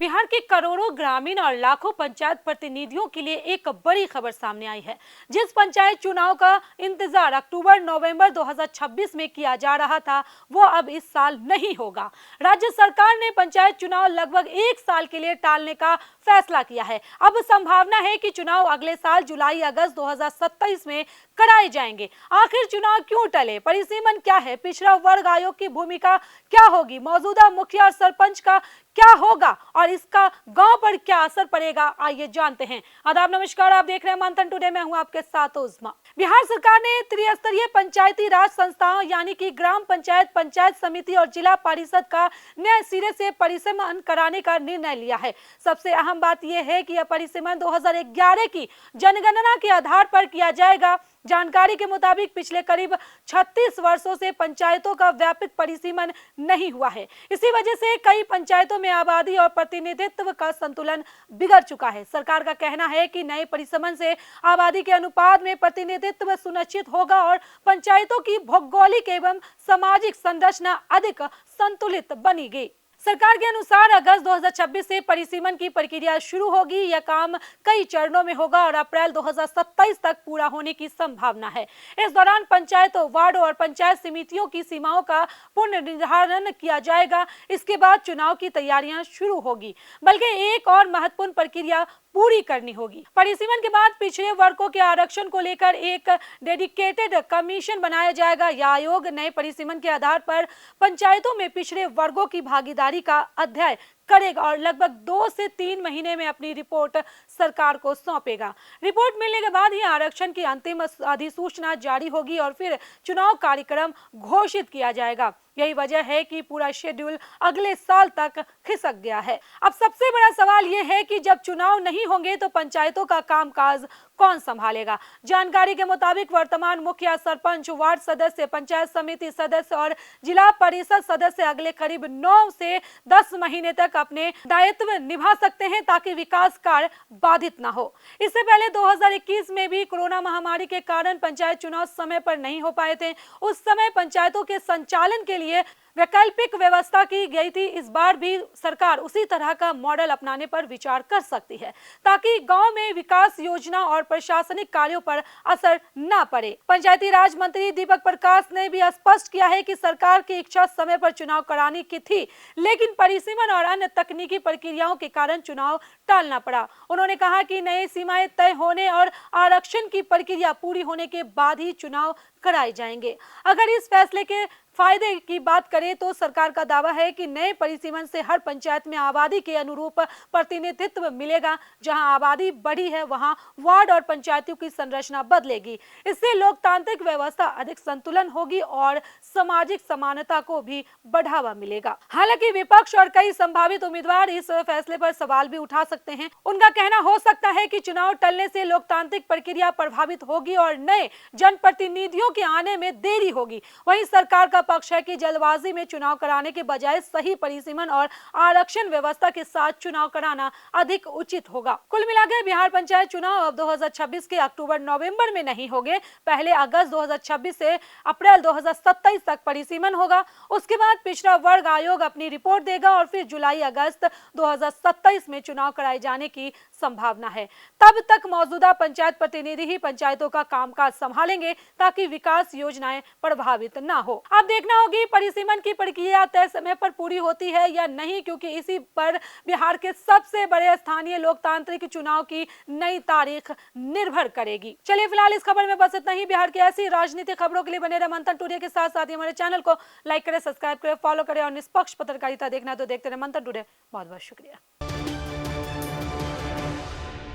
बिहार के करोड़ों ग्रामीण और लाखों पंचायत प्रतिनिधियों के लिए एक बड़ी खबर सामने आई है। जिस पंचायत चुनाव का इंतजार अक्टूबर-नवंबर 2026 में किया जा रहा था, वो अब इस साल नहीं होगा। राज्य सरकार ने पंचायत चुनाव लगभग एक साल के लिए टालने का फैसला किया है। अब संभावना है कि चुनाव अगले साल जुलाई-अगस्त 2027 में कराए जाएंगे। आखिर चुनाव क्यों टले, परिसीमन क्या है, पिछड़ा वर्ग आयोग की भूमिका क्या होगी, मौजूदा मुखिया और सरपंच का क्या होगा और इसका गांव पर क्या असर पड़ेगा, आइए जानते हैं। आदाब, नमस्कार, आप देख रहे हैं मंथन टुडे। मैं हूं आपके साथ उस्मा। बिहार सरकार ने त्रिस्तरीय पंचायती राज संस्थाओं यानी कि ग्राम पंचायत, पंचायत समिति और जिला परिषद का नए सिरे से परिसीमन कराने का निर्णय लिया है। सबसे अहम बात यह है कि यह परिसीमन 2011 की जनगणना के आधार पर किया जाएगा। जानकारी के मुताबिक पिछले करीब 36 वर्षों से पंचायतों का व्यापक परिसीमन नहीं हुआ है। इसी वजह से कई पंचायतों में आबादी और प्रतिनिधित्व का संतुलन बिगड़ चुका है। सरकार का कहना है कि नए परिसीमन से आबादी के अनुपात में प्रतिनिधित्व सुनिश्चित होगा और पंचायतों की भौगोलिक एवं सामाजिक संरचना अधिक संतुलित बनेगी। सरकार के अनुसार अगस्त 2026 से परिसीमन की प्रक्रिया शुरू होगी। यह काम कई चरणों में होगा और अप्रैल 2027 तक पूरा होने की संभावना है। इस दौरान पंचायतों, वार्डों और पंचायत समितियों की सीमाओं का पुनर्निर्धारण किया जाएगा। इसके बाद चुनाव की तैयारियां शुरू होगी। बल्कि एक और महत्वपूर्ण प्रक्रिया पूरी करनी होगी। परिसीमन के बाद पिछड़े वर्गों के आरक्षण को लेकर एक डेडिकेटेड कमीशन बनाया जाएगा। यह आयोग नए परिसीमन के आधार पर पंचायतों में पिछड़े वर्गों की भागीदारी का अध्ययन करेगा और लगभग 2 से 3 महीने में अपनी रिपोर्ट सरकार को सौंपेगा। रिपोर्ट मिलने के बाद ही आरक्षण की अंतिम अधिसूचना जारी होगी और फिर चुनाव कार्यक्रम घोषित किया जाएगा। यही वजह है कि पूरा शेड्यूल अगले साल तक खिसक गया है। अब सबसे बड़ा सवाल यह है कि जब चुनाव नहीं होंगे तो पंचायतों का कामकाज कौन संभालेगा। जानकारी के मुताबिक वर्तमान मुखिया, सरपंच, वार्ड सदस्य, पंचायत समिति सदस्य और जिला परिषद सदस्य अगले करीब 9 से 10 महीने तक अपने दायित्व निभा सकते हैं ताकि विकास कार्य बाधित ना हो। इससे पहले 2021 में भी कोरोना महामारी के कारण पंचायत चुनाव समय पर नहीं हो पाए थे। उस समय पंचायतों के संचालन के लिए वैकल्पिक व्यवस्था की गई थी। इस बार भी सरकार उसी तरह का मॉडल अपनाने पर विचार कर सकती है ताकि गांव में विकास योजना और प्रशासनिक कार्यों पर असर न पड़े। पंचायती राज मंत्री दीपक प्रकाश ने भी स्पष्ट किया है कि सरकार की इच्छा समय पर चुनाव कराने की थी, लेकिन परिसीमन और अन्य तकनीकी प्रक्रियाओं के कारण चुनाव टालना पड़ा। उन्होंने कहा कि नई सीमाएं तय होने और आरक्षण की प्रक्रिया पूरी होने के बाद ही चुनाव कराए जाएंगे। अगर इस फैसले के फायदे की बात करें तो सरकार का दावा है कि नए परिसीमन से हर पंचायत में आबादी के अनुरूप प्रतिनिधित्व मिलेगा। जहां आबादी बढ़ी है वहां वार्ड और पंचायतों की संरचना बदलेगी। इससे लोकतांत्रिक व्यवस्था अधिक संतुलन होगी और सामाजिक समानता को भी बढ़ावा मिलेगा। हालांकि विपक्ष और कई संभावित उम्मीदवार इस फैसले पर सवाल भी उठा सकते हैं। उनका कहना हो सकता है कि चुनाव टलने से लोकतांत्रिक प्रक्रिया प्रभावित होगी और नए जनप्रतिनिधियों के आने में देरी होगी। वहीं सरकार का पक्ष है कि जल्दबाजी में चुनाव कराने के बजाय सही परिसीमन और आरक्षण व्यवस्था के साथ चुनाव कराना अधिक उचित होगा। कुल मिलाकर बिहार पंचायत चुनाव अब 2026 के अक्टूबर-नवंबर में नहीं होंगे। पहले अगस्त 2026 से अप्रैल 2027 तक परिसीमन होगा। उसके बाद पिछड़ा वर्ग आयोग अपनी रिपोर्ट देगा और फिर जुलाई-अगस्त 2027 में चुनाव कराए जाने की संभावना है। तब तक मौजूदा पंचायत प्रतिनिधि ही पंचायतों का कामकाज संभालेंगे ताकि विकास योजनाएं प्रभावित न हो। अब देखना होगी परिसीमन की प्रक्रिया तय समय पर पूरी होती है या नहीं, क्योंकि इसी पर बिहार के सबसे बड़े स्थानीय लोकतांत्रिक चुनाव की नई तारीख निर्भर करेगी। चलिए फिलहाल इस खबर में बस इतना ही। बिहार की ऐसी राजनीतिक खबरों के लिए बने रहे मंथन टुडे के साथ साथ ही हमारे चैनल को लाइक करें, सब्सक्राइब करें, फॉलो करें और निष्पक्ष पत्रकारिता देखना तो देखते रहे मंथन टुडे। बहुत बहुत शुक्रिया।